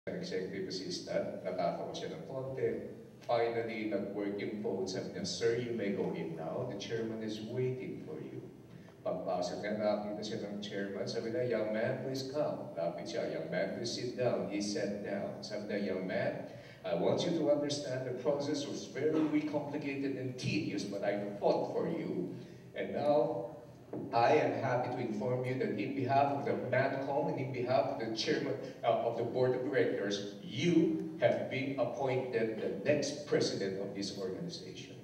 executive assistant, natatawa siya ng konti. Finally, nag-work yung phone, sabi niya, "Sir, you may go in now. The chairman is waiting for you." Pagpasok niya, nakita siya ng chairman, sabi niya, "Young man, please come." Lapit siya, "Young man, please sit down." He sat down. Sabi niya, "Young man, I want you to understand the process was very complicated and tedious, but I fought for you. And now, I am happy to inform you that in behalf of the MANCOM and in behalf of the chairman of the board of directors, you have been appointed the next president of this organization."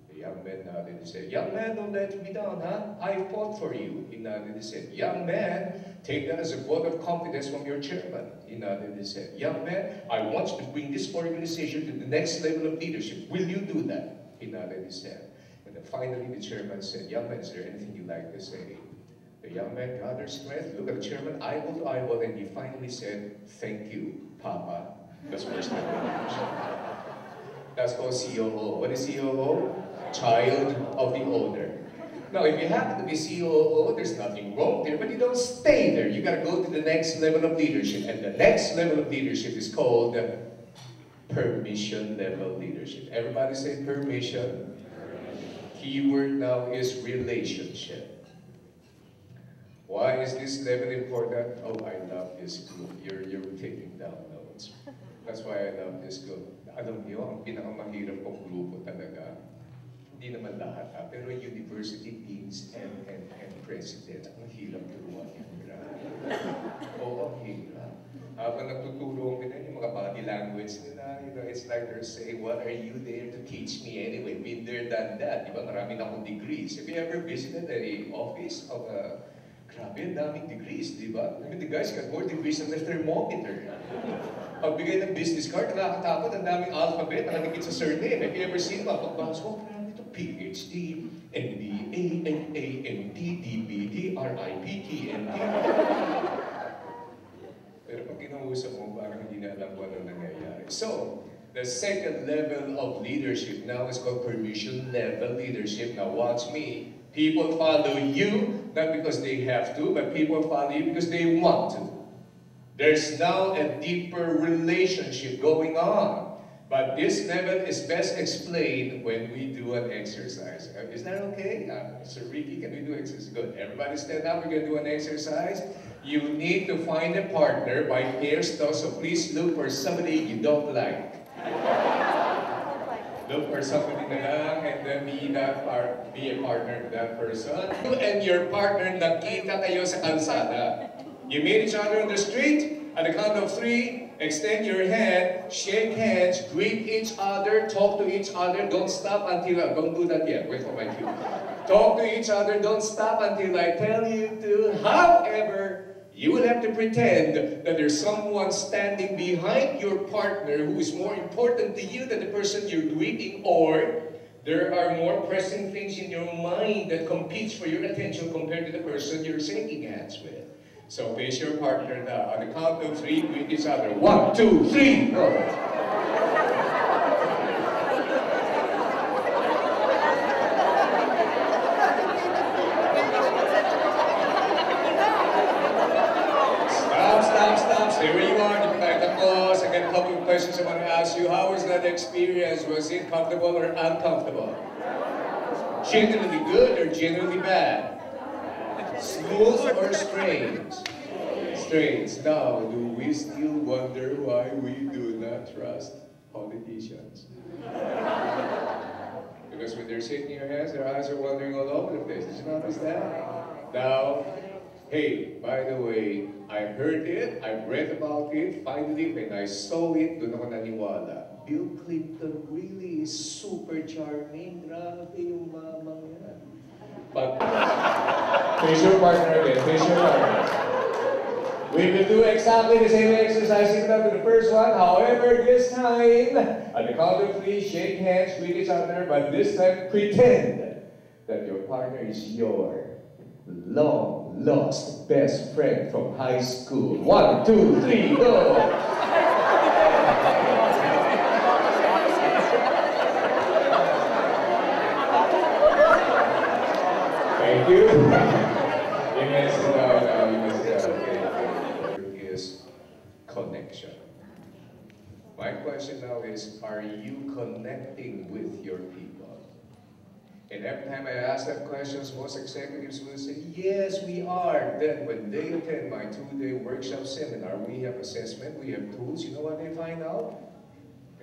The young man nodded and said, "Young man, don't let me down, huh? I fought for you." He nodded and said, "Young man, take that as a vote of confidence from your chairman." He nodded and said, "Young man, I want you to bring this organization to the next level of leadership. Will you do that?" He nodded his head. And then finally the chairman said, "Young man, is there anything you'd like to say?" The young man gathered strength, looked at the chairman, eyeball to eyeball, and he finally said, "Thank you, Papa." That's first level of leadership. That's called COO. What is COO? Child of the owner. Now, if you happen to be COO, there's nothing wrong there, but you don't stay there. You gotta go to the next level of leadership. And the next level of leadership is called permission level leadership. Everybody say permission. Keyword now is relationship. Why is this level important? Oh, I love this group. You're taking down notes. That's why I love this group. Alam niyo, ang pinakamahirap kong grupo talaga, hindi naman lahat, pero university deans and president, ang hirap turuan yan. Oo, ang hirap. Habang nagtuturo ang yung mga body language nila, you know, it's like they're saying, "What are you there to teach me anyway? Been there, done that." Diba, marami na akong degrees. Have you ever visited an office of grabe, ang daming degrees, diba? I mean, the guys got more degrees than the thermometer. Pagbigay ng business card, nakakatakot, ang daming alphabet, nakadikit sa surname. Have you ever seen mga pagbahas ko? Marami ito, PhD, MBA, MA, MD, DBD, RIP, TNT. Pero pag kinausap mo, parang hindi na alam kung ano nangyayari. So, the second level of leadership now is called permission level leadership. Now watch me. People follow you, not because they have to, but people follow you because they want to. There's now a deeper relationship going on. But this level is best explained when we do an exercise. Is that okay? Sir Ricky, can we do exercise? Good. Everybody stand up. We're going to do an exercise. You need to find a partner by pairs though, so please look for somebody you don't like. Look for somebody na lang and then be a partner to that person. You and your partner nakita kayo sa kalsada. You meet each other on the street. At the count of 3, extend your hand, shake hands, greet each other, talk to each other. Don't stop until don't do that yet. Wait for my cue. Talk to each other. Don't stop until I tell you to. However, you will have to pretend that there's someone standing behind your partner who is more important to you than the person you're greeting, or there are more pressing things in your mind that competes for your attention compared to the person you're shaking hands with. So face your partner now. On the count of 3, greet each other. 1, 2, 3, go! Stop. Stay where you are. You can applause. I got a couple of questions I want to ask you. How was that experience? Was it comfortable or uncomfortable? Generally good or generally bad? Smooth or strange? Strange. Now, do we still wonder why we do not trust politicians? Because when they're shaking your hands, their eyes are wandering all over the place. Did you notice that? Now, hey, by the way, I heard it, I've read about it, finally when I saw it, doon ako naniwala. Bill Clinton really is super charming. Grabe yung mamang yan. But, face your partner again, face your partner. We will do exactly the same exercise similar to the first one. However, this time, at the count of 3, shake hands, greet each other, but this time pretend that your partner is your long-lost best friend from high school. 1, 2, 3, go! Thank you. You messed it up now, you messed it up. Okay. Is connection. My question now is, are you connecting with your people? And every time I ask that question, most executives will say, yes, we are. Then when they attend my 2-day workshop seminar, we have assessment, we have tools, you know what they find out?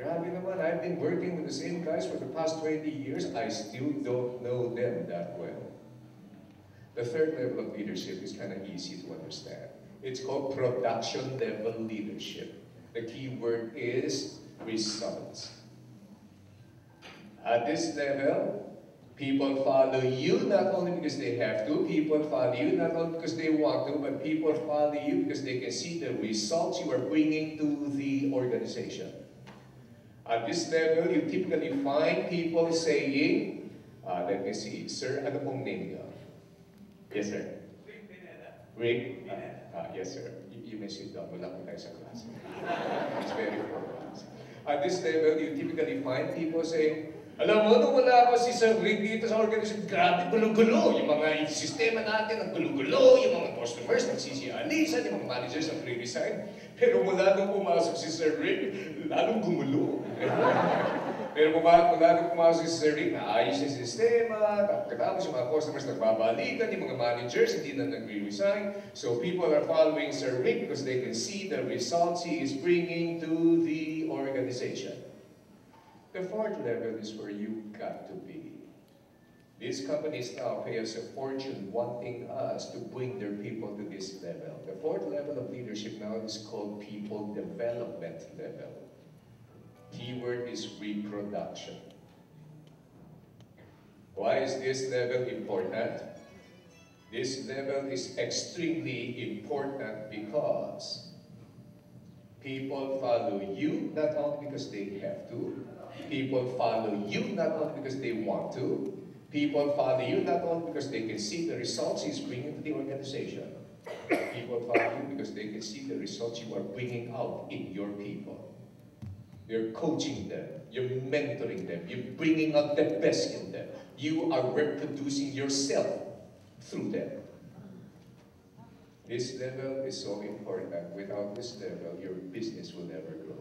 Grabe naman, I've been working with the same guys for the past 20 years, I still don't know them that well. The third level of leadership is kind of easy to understand. It's called production level leadership. The key word is results. At this level, people follow you not only because they have to, people follow you not only because they want to, but people follow you because they can see the results you are bringing to the organization. At this level, you typically find people saying, let me see, sir, ano pong name niyo? Yes, sir. Rick? Yes, sir. You may sit down. Wala ko tayo sa class. It's very important. At this level, you typically find people saying, alam mo, nung wala ako si Sir Rick dito sa organization, grabe gulo-gulo. Yung mga sistema natin, ang gulo-gulo. Yung mga customers, nagsisialisan. Yung mga managers, ang resign. Pero mula nung pumasok si Sir Rick, lalong gumulo. Pero mula nung pumasok si Sir Rick, naayos yung sistema, katapos yung mga customers nagbabalikan, yung mga managers hindi na nag-resign. So people are following Sir Rick because they can see the results he is bringing to the organization. The fourth level is where you got to be. These companies now pay us a fortune wanting us to bring their people to this level. The fourth level of leadership now is called people development level. Keyword is reproduction. Why is this level important? This level is extremely important because people follow you not only because they have to, people follow you not only because they want to, people follow you not only because they can see the results he's bringing to the organization. People follow you because they can see the results you are bringing out in your people. You're coaching them, you're mentoring them, you're bringing out the best in them. You are reproducing yourself through them. This level is so important. Without this level, your business will never grow.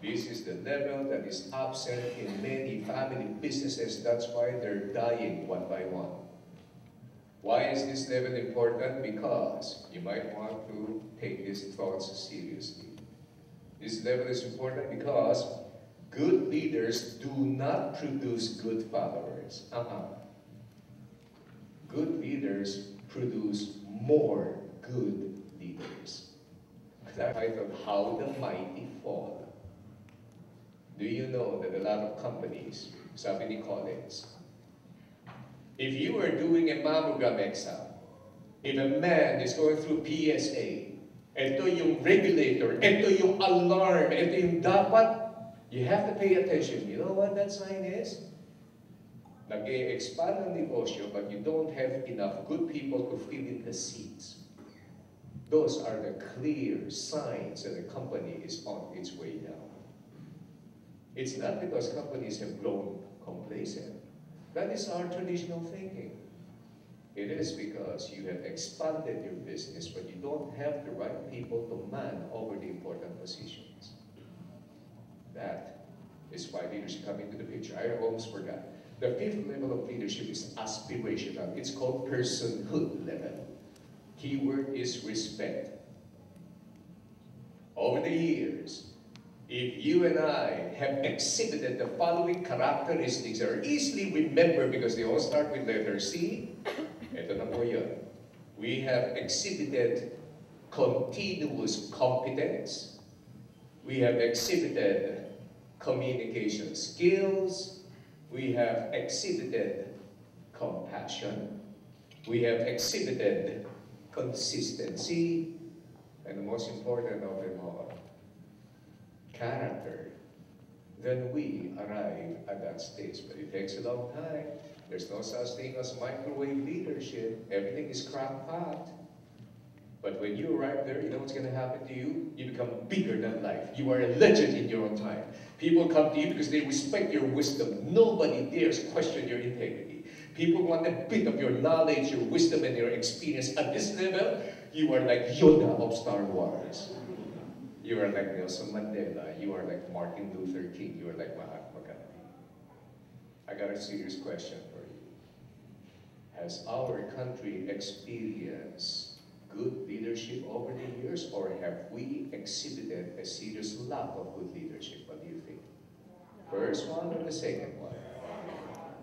This is the level that is absent in many family businesses. That's why they're dying one by one. Why is this level important? Because you might want to take these thoughts seriously. This level is important because good leaders do not produce good followers. Good leaders produce more good leaders. That title, How the Mighty Fall. Do you know that a lot of companies, sabi ni Collins, if you are doing a mammogram exam, if a man is going through PSA, ito yung regulator, ito yung alarm, ito yung dapat, you have to pay attention. You know what that sign is? Nag-e-expand ang negosyo, but you don't have enough good people to fill in the seats. Those are the clear signs that the company is on its way down. It's not because companies have grown complacent. That is our traditional thinking. It is because you have expanded your business, but you don't have the right people to man over the important positions. That is why leadership come into the picture. I almost forgot. The fifth level of leadership is aspirational. It's called personhood level. Keyword is respect. Over the years, if you and I have exhibited the following characteristics that are easily remembered because they all start with letter C, ito na po yun. We have exhibited continuous competence. We have exhibited communication skills. We have exhibited compassion. We have exhibited consistency. And the most important of them all, character. Then we arrive at that stage. But it takes a long time. There's no such thing as microwave leadership. Everything is crackpot. But when you arrive there, you know what's going to happen to you? You become bigger than life. You are a legend in your own time. People come to you because they respect your wisdom. Nobody dares question your integrity. People want a bit of your knowledge, your wisdom, and your experience. At this level, you are like Yoda of Star Wars. You are like Nelson Mandela. You are like Martin Luther King. You are like Mahatma Gandhi. I got a serious question for you. Has our country experienced good leadership over the years, or have we exhibited a serious lack of good leadership? What do you think? First one or the second one?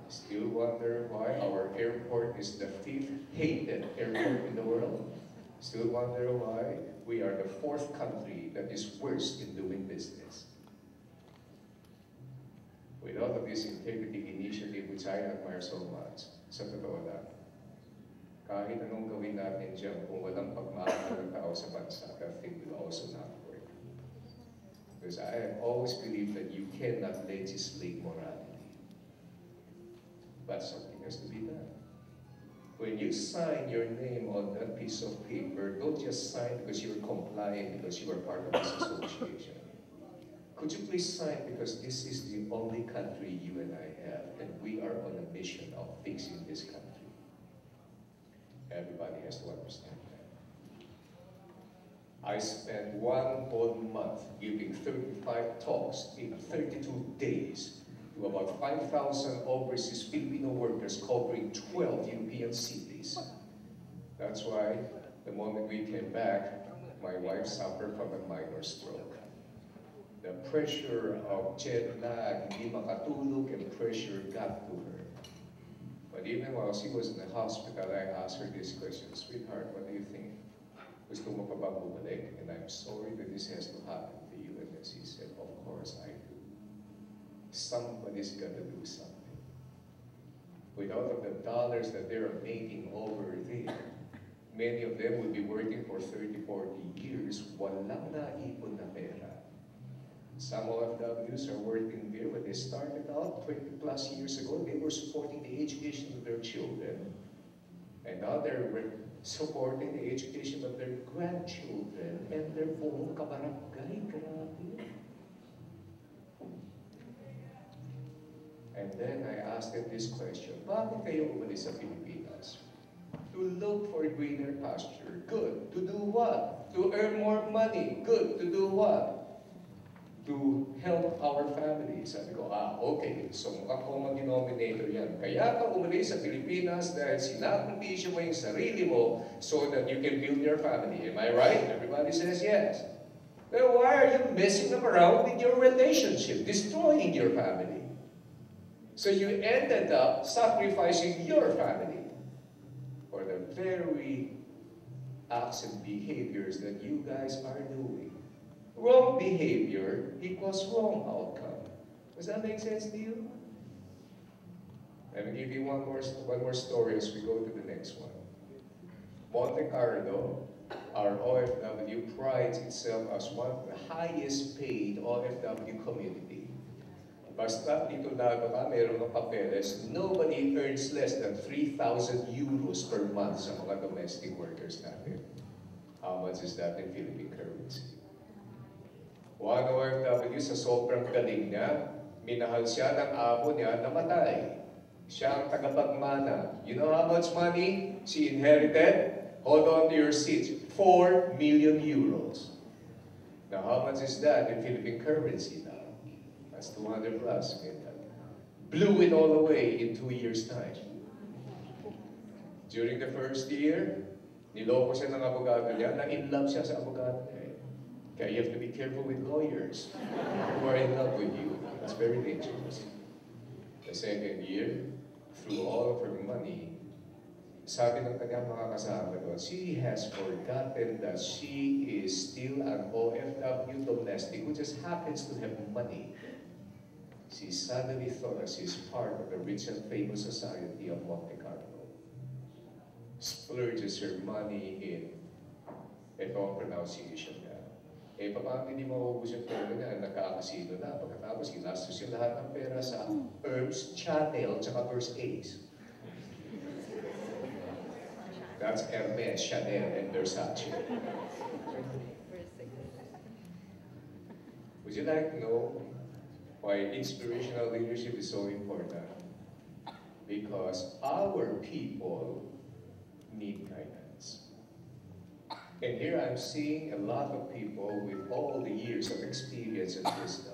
Still wonder why our airport is the 5th hated airport in the world? Still wonder why we are the 4th country that is worst in doing business? With all of this integrity initiative, which I admire so much, sa totoo lang, kahit anong gawin natin dyan, kung walang pagmamahal ng tao sa bansa, that thing will also not work. Because I have always believed that you cannot legislate morality. But something has to be done. When you sign your name on that piece of paper, don't just sign because you're complying, because you are part of this association. Could you please sign because this is the only country you and I have, and we are on a mission of fixing this country. Everybody has to understand that. I spent 1 whole month giving 35 talks in 32 days to about 5,000 overseas Filipino workers covering 12 European cities. That's why the moment we came back, my wife suffered from a minor stroke. The pressure of jet lag, hindi makatulog, and pressure got to her. But even while she was in the hospital, I asked her this question, sweetheart, what do you think? Gusto mo pa ba bumalik? And I'm sorry that this has to happen to you. And then she said, of course I do. Somebody's got to do something. With all of the dollars that they're making over there, many of them will be working for 30, 40 years, walang naipon na pera. Some OFWs are working there when they started out 20 plus years ago. They were supporting the education of their children. And now they're supporting the education of their grandchildren and their buong kabarangay. Grabe. And then I asked them this question, bakit kayo umalis sa Pilipinas? To look for greener pasture. Good. To do what? To earn more money. Good. To do what? To help our families. Sabi ko, okay. So mukhang common denominator yan. Kaya ka umalis sa Pilipinas dahil sinakripisyo mo yung sarili mo so that you can build your family. Am I right? Everybody says yes. Then why are you messing around with your relationship, destroying your family? So you ended up sacrificing your family for the very acts and behaviors that you guys are doing. Wrong behavior equals wrong outcome. Does that make sense to you? Let me give you one more story as we go to the next one. Monte Carlo, our OFW, prides itself as one of the highest paid OFW community. Basta dito na ka, meron ng papeles, nobody earns less than 3,000 euros per month sa mga domestic workers natin. How much is that in Philippine currency? One OFW sa sobrang galing niya, minahal siya ng amo niya na matay. Siya ang tagapagmana. You know how much money she inherited? Hold on to your seats. 4 million euros. Now how much is that in Philippine currency now? That's 200 plus. Blew it all away in 2 years' time. During the first year, niloko siya ng abogado niya, na-in-love siya sa abogado niya. Kaya you have to be careful with lawyers who are in love with you. It's very dangerous. The second year, through all of her money, sabi ng kanyang mga kasama doon, she has forgotten that she is still an OFW domestic who just happens to have money. She suddenly thought that she's part of the rich and famous society of Monte Carlo. Splurges her money in ito ang pronunciation niya. Paano hindi maubos yung pera niya? Nagkakasino na. Pagkatapos, ginastos yung lahat ng pera sa Herbs, Chanel, tsaka First Ace. That's Hermes, Chanel, and Versace. Would you like to know why inspirational leadership is so important? Because our people need guidance. And here I'm seeing a lot of people with all the years of experience and wisdom.